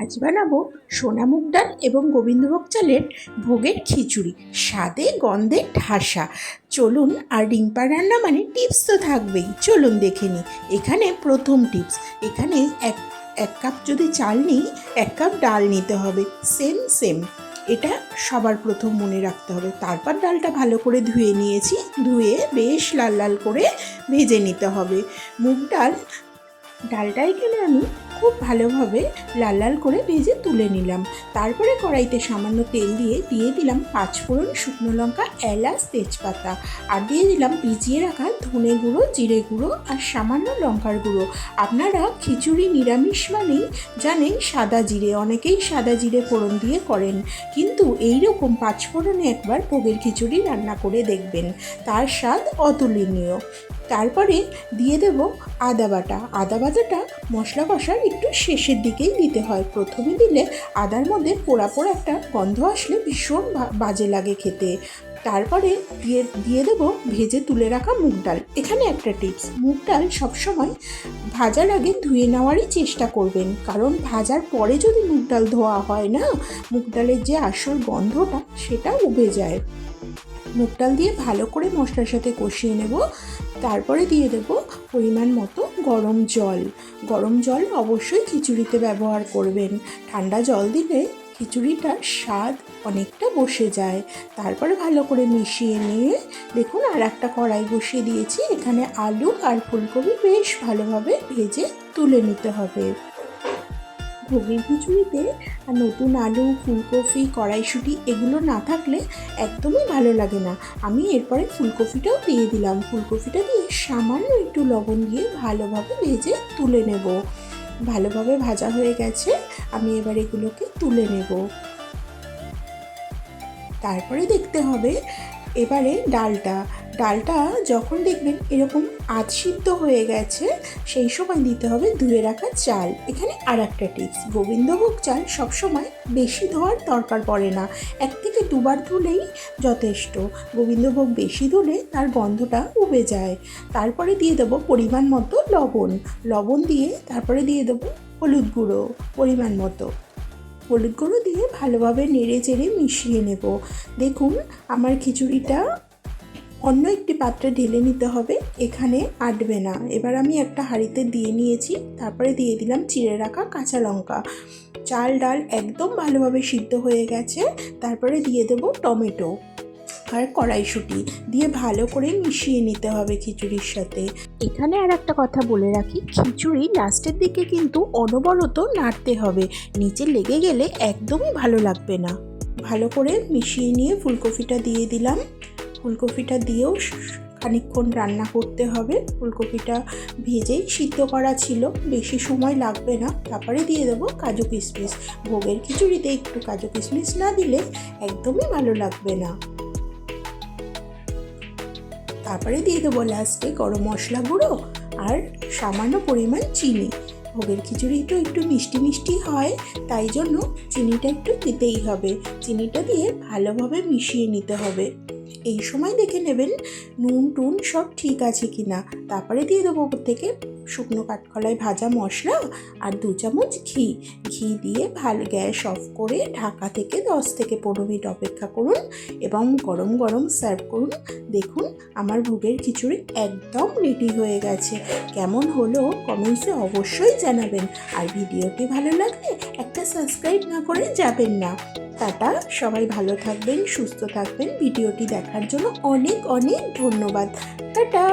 আজ বানাবো সোনা মুগ ডাল এবং গোবিন্দভোগ চালের ভোগের খিচুড়ি, স্বাদে গন্ধে ঠাসা। চলুন, আর ডিম্পা রান্না মানে টিপস তো থাকবেই, চলুন দেখে নিই। এখানে প্রথম টিপস, এখানে এক কাপ যদি চাল নিই, 1 কাপ ডাল নিতে হবে, সেম। এটা সবার প্রথম মনে রাখতে হবে। তারপর ডালটা ভালো করে ধুয়ে নিয়েছি, ধুয়ে বেশ লাল লাল করে ভেজে নিতে হবে। মুগ ডালটা এখানে আমি খুব ভালোভাবে লাল লাল করে ভেজে তুলে নিলাম। তারপরে কড়াইতে সামান্য তেল দিয়ে দিলাম 5 ফোড়ন, শুকনো লঙ্কা, এলাচ, তেজপাতা, আর দিয়ে দিলাম ভিজিয়ে রাখা ধনে গুঁড়ো, জিরে গুঁড়ো আর সামান্য লঙ্কার গুঁড়ো। আপনারা খিচুড়ি নিরামিষ মানেই জানেন সাদা জিরে, অনেকেই সাদা জিরে ফোড়ন দিয়ে করেন, কিন্তু এইরকম 5 ফোড়নে একবার ভোগের খিচুড়ি রান্না করে দেখবেন, তার স্বাদ অতুলনীয়। তারপরে দিয়ে দেব আদা বাটাটা মশলা কষার একটু শেষের দিকেই দিতে হয়। প্রথমে দিলে আদার মধ্যে পোড়া একটা গন্ধ আসলে ভীষণ বাজে লাগে খেতে। তারপরে দিয়ে দেবো ভেজে তুলে রাখা মুগ ডাল। এখানে একটা টিপস, মুগ ডাল সবসময় ভাজার আগে ধুয়ে নেওয়ারই চেষ্টা করবেন, কারণ ভাজার পরে যদি মুগ ডাল ধোয়া হয় না, মুগ ডালের যে আসল গন্ধটা সেটা উবে যায়। মুগ ডাল দিয়ে ভালো করে মশলার সাথে কষিয়ে নেব। তারপরে দিয়ে দেব পরিমাণ মতো গরম জল অবশ্যই খিচুড়িতে ব্যবহার করবেন। ঠান্ডা জল দিলে খিচুড়িটার স্বাদ অনেকটা বসে যায়। তারপরে ভালো করে মিশিয়ে নিয়ে দেখুন, আর একটা কড়াই বসিয়ে দিয়েছি, এখানে আলু আর ফুলকপি বেশ ভালোভাবে ভেজে তুলে নিতে হবে। ভোগের খিচুড়িতে আর নতুন আলু, ফুলকপি, কড়াইশুঁটি এগুলো না থাকলে একদমই ভালো লাগে না। আমি এরপরে ফুলকপিটাও দিয়ে দিলাম। ফুলকপিটা দিয়ে সামান্য একটু লবণ দিয়ে ভালোভাবে ভেজে তুলে নেব। ভালোভাবে ভাজা হয়ে গেছে, আমি এবার এগুলোকে তুলে নেব। তারপরে দেখতে হবে এবারে ডালটা যখন দেখবেন এরকম আধ সিদ্ধ হয়ে গেছে, সেই সময় দিতে হবে ধুয়ে রাখা চাল। এখানে আর একটা টিপস, গোবিন্দভোগ চাল সবসময় বেশি ধোয়ার দরকার পড়ে না, 1 থেকে 2 বার ধুলেই যথেষ্ট। গোবিন্দভোগ বেশি ধুলে তার গন্ধটা উবে যায়। তারপরে দিয়ে দেবো পরিমাণ মতো লবণ দিয়ে তারপরে দিয়ে দেবো হলুদ গুঁড়ো পরিমাণ মতো। হলুদ গুঁড়ো দিয়ে ভালোভাবে নেড়ে চেড়ে মিশিয়ে নেব। দেখুন, আমার খিচুড়িটা অন্য একটি পাত্রে ঢেলে নিতে হবে, এখানে আটবে না। এবার আমি একটা হাঁড়িতে দিয়ে নিয়েছি, তারপরে দিয়ে দিলাম চিড়ে রাখা কাঁচা লঙ্কা। চাল ডাল একদম ভালোভাবে সিদ্ধ হয়ে গেছে, তারপরে দিয়ে দেব টমেটো আর কড়াইশুঁটি দিয়ে ভালো করে মিশিয়ে নিতে হবে খিচুড়ির সাথে। এখানে আর একটা কথা বলে রাখি, খিচুড়ি লাস্টের দিকে কিন্তু অনবরত নাড়তে হবে, নিচে লেগে গেলে একদমই ভালো লাগবে না। ভালো করে মিশিয়ে নিয়ে ফুলকপিটা দিয়ে দিলাম। ফুলকপিটা দিয়েও খানিকক্ষণ রান্না করতে হবে। ফুলকপিটা ভেজেই সিদ্ধ করা ছিল, বেশি সময় লাগবে না। তারপরে দিয়ে দেবো কাজু কিশমিশ। ভোগের খিচুড়িতে একটু কাজু কিশমিশ না দিলে একদমই ভালো লাগবে না। তারপরে দিয়ে দেবো লাস্টে গরম মশলা গুঁড়ো আর সামান্য পরিমাণ চিনি। ভোগের খিচুড়ি তো একটু মিষ্টি হয়, তাই জন্য চিনিটা একটু দিতেই হবে। চিনিটা দিয়ে ভালোভাবে মিশিয়ে নিতে হবে। এই সময় দেখে নেবেন নুন টুন সব ঠিক আছে কি না। তারপরে দিয়ে দেবো ওপর থেকে শুকনো কাঠকলায় ভাজা মশলা আর 2 চামচ ঘি দিয়ে ভালো গ্যাস অফ করে ঢাকা থেকে 10 থেকে 15 মিনিট অপেক্ষা করুন এবং গরম গরম সার্ভ করুন। দেখুন, আমার ভোগের খিচুড়ি একদম রেডি হয়ে গেছে। কেমন হলো কমেন্টসে অবশ্যই জানাবেন, আর ভিডিওটি ভালো লাগলে একটা সাবস্ক্রাইব না করে যাবেন না। টাটা, সবাই ভালো থাকবেন, সুস্থ থাকবেন। ভিডিওটি দেখার জন্য অনেক ধন্যবাদ। টাটা।